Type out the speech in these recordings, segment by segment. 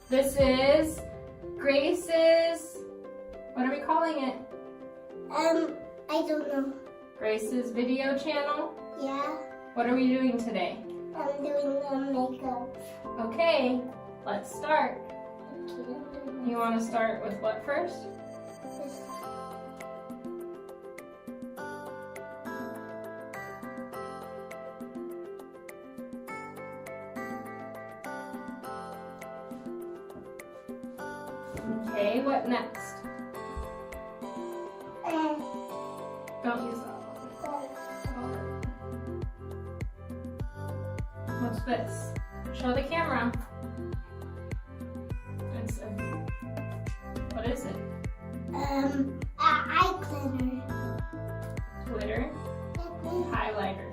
This is Grace's, what are we calling it? I don't know. Grace's video channel. Yeah, What are we doing today? I'm doing the makeup. Okay, let's start. Okay. You want to start with what first? This- Okay, what next? uh, Don't use that one. What's this? Show the camera. It's what is it? eye glitter. Glitter? Highlighter.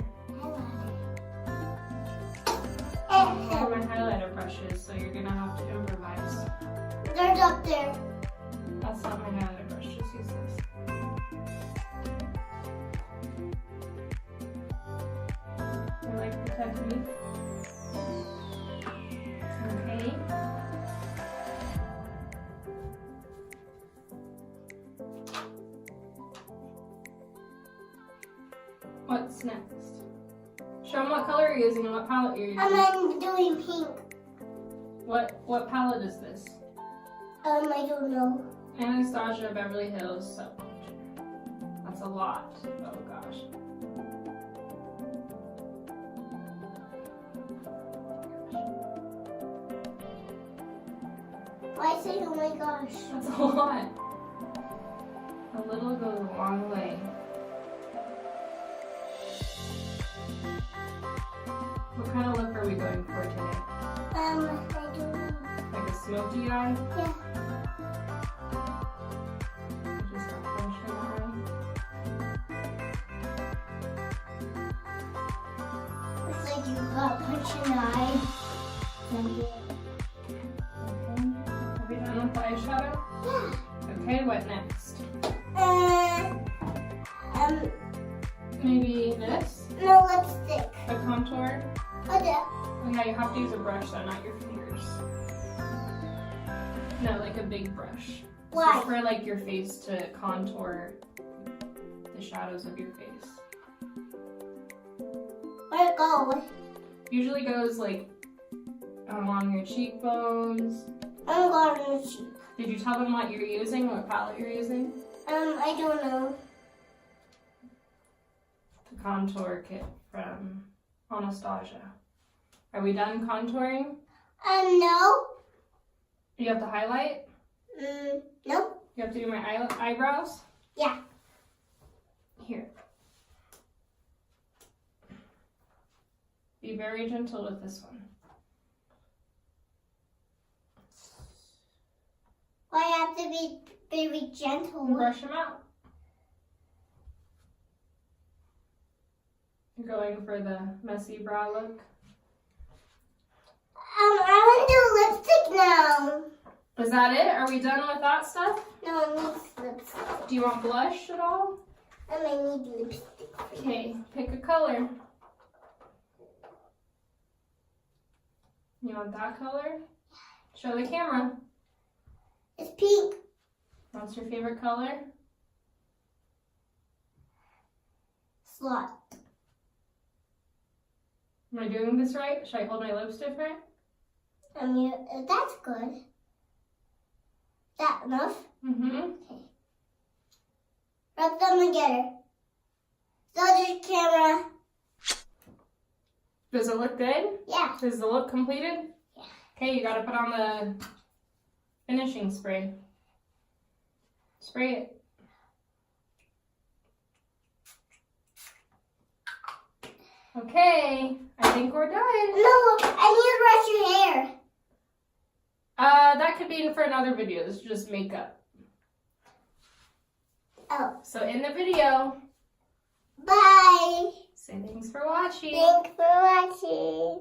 These are my highlighter brushes, so you're gonna have to improvise. There's up there. That's not my highlighter brush, just use this. I like the technique. Okay. What's next? Show them what color you're using and what palette you're using. I'm doing pink. What palette is this? I don't know. Anastasia Beverly Hills Soap. That's a lot. Oh gosh. Why say oh my gosh? That's a lot. A little goes a long way. What kind of look are we going for today? I don't know. Like a smoky eye? Yeah. Just a punch It's like you got punched in the eye. Okay. Are we done with the eyeshadow? Yeah. Okay, what next? Maybe this? No lipstick. A contour? Okay. Oh yeah, you have to use a brush though, not your fingers. No, like a big brush. Why? So for like your face to contour the shadows of your face. Where'd it go? Usually goes like along your cheekbones. I'm going to cheek. Did you tell them what you're using, what palette you're using? I don't know. The contour kit from Anastasia. Are we done contouring? No. You have to highlight? Nope. You have to do my eyebrows? Yeah. Here. Be very gentle with this one. Well, I have to be very gentle. Brush them out. You're going for the messy brow look. I want to do lipstick now. Is that it? Are we done with that stuff? No, I need lipstick. Do you want blush at all? I need lipstick. Okay, pick a color. You want that color? Show the camera. It's pink. What's your favorite color? Slot. Am I doing this right? Should I hold my lips different? That's good. That enough? Mm-hmm. Okay. Rub them together. So the camera. Does it look good? Yeah. Is the look completed? Yeah. Okay, you gotta put on the finishing spray. Spray it. Okay, I think we're done. No, I need to brush your hair. That could be for another video. This is just makeup. Oh. So in the video, Bye. say thanks for watching. Thanks for watching.